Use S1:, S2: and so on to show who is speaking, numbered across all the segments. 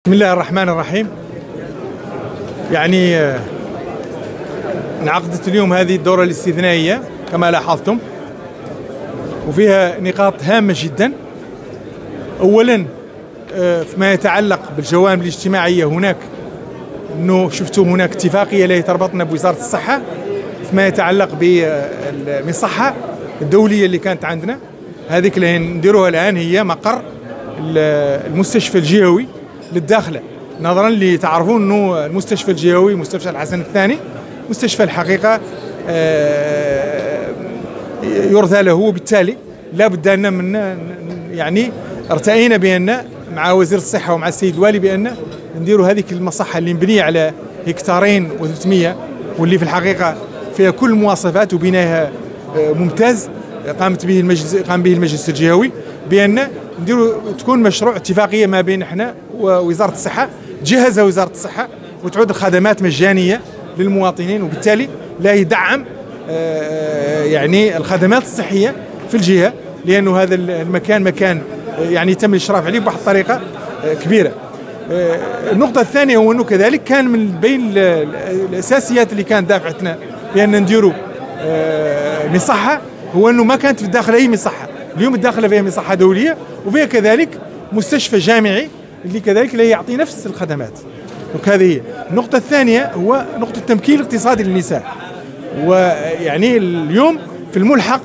S1: بسم الله الرحمن الرحيم. انعقدت اليوم هذه الدورة الاستثنائية كما لاحظتم، وفيها نقاط هامة جدا. أولا فيما يتعلق بالجوانب الاجتماعية، أنه شفتوا هناك اتفاقية التي تربطنا بوزارة الصحة فيما يتعلق بالمصحة الدولية اللي كانت عندنا. هذيك اللي نديروها الآن هي مقر المستشفى الجهوي للداخلة، نظرا اللي تعرفون أنه المستشفى الجهوي مستشفى الحسن الثاني مستشفى الحقيقة يرثى له، وبالتالي لا بد أن من ارتأينا بأن مع وزير الصحة ومع السيد الوالي بأن نديروا هذيك المصحة اللي مبنية على هكتارين و300، واللي في الحقيقة فيها كل المواصفات وبناها ممتاز قام به المجلس الجهوي، بأن نديروا تكون مشروع اتفاقية ما بين احنا ووزارة الصحة، تجهزها وزارة الصحة وتعود الخدمات مجانية للمواطنين، وبالتالي لا يدعم الخدمات الصحية في الجهة، لأنه هذا المكان مكان يتم الإشراف عليه بواحد الطريقة كبيرة. النقطة الثانية هو أنه كذلك كان من بين الأساسيات اللي كانت دافعتنا بأن نديروا مصحة، هو أنه ما كانت في الداخل أي مصحة. اليوم الداخل فيها مصحة دولية وفيها كذلك مستشفى جامعي اللي كذلك لا يعطي نفس الخدمات. هذه هي النقطة الثانية، هو نقطة التمكين الاقتصادي للنساء. اليوم في الملحق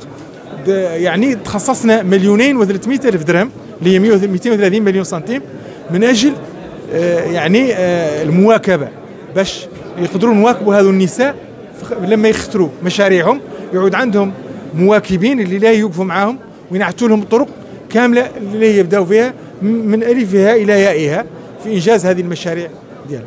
S1: تخصصنا 2,300,000 درهم اللي هي 230 مليون سنتيم من أجل المواكبة، باش يقدروا نواكبوا هذو النساء لما يختروا مشاريعهم، يعود عندهم مواكبين اللي لا يوقفوا معاهم وينعتوا لهم الطرق كاملة اللي يبدأوا فيها من ألفها إلى يائها في إنجاز هذه المشاريع ديالهم.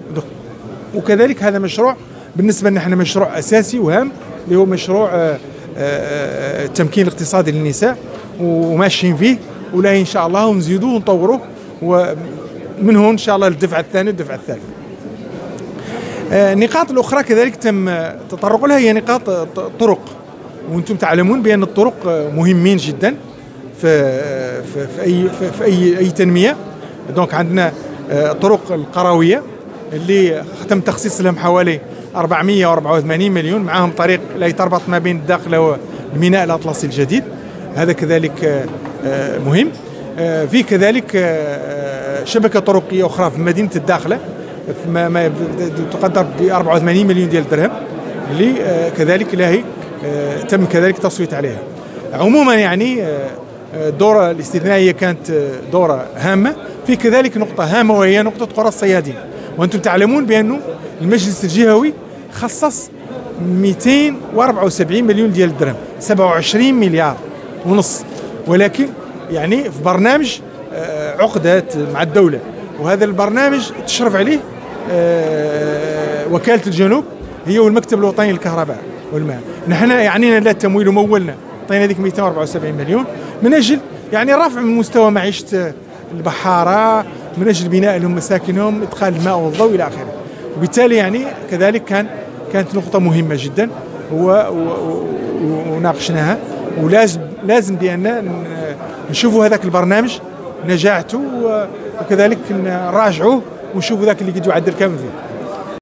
S1: وكذلك هذا مشروع بالنسبة لنا احنا مشروع أساسي وهام، اللي هو مشروع التمكين الاقتصادي للنساء، وماشيين فيه ولا إن شاء الله ونزيدوه ونطوروه، ومن هون إن شاء الله الدفعة الثانية والدفعة الثالثة. النقاط الأخرى كذلك تم تطرق لها هي نقاط طرق، وأنتم تعلمون بأن الطرق مهمين جدا في أي تنمية. دونك عندنا الطرق القروية اللي تم تخصيص لهم حوالي 484 مليون، معهم طريق لا يتربط ما بين الداخلة والميناء الأطلسي الجديد، هذا كذلك مهم. في كذلك شبكة طرقية أخرى في مدينة الداخلة ما تقدر ب 84 مليون ديال الدرهم، اللي كذلك لا هي تم كذلك تصويت عليها. عموما الدورة الاستثنائية كانت دورة هامة. في كذلك نقطة هامة وهي نقطة قرى الصيادين، وأنتم تعلمون بأنه المجلس الجهوي خصص 274 مليون ديال الدرهم، 27 مليار ونص، ولكن في برنامج عقدات مع الدولة، وهذا البرنامج تشرف عليه وكالة الجنوب هي والمكتب الوطني للكهرباء والماء. نحن لا تمويل ومولنا عطينا هذيك 274 مليون من أجل رفع من مستوى معيشة البحارة، من أجل بناء لهم مساكنهم، إدخال الماء والضوء إلى آخره. وبالتالي كذلك كانت نقطة مهمة جدا وناقشناها، ولازم بأن نشوفوا هذاك البرنامج نجاعته، وكذلك نراجعوه ونشوفوا ذاك اللي قد يعدل كامل فيه.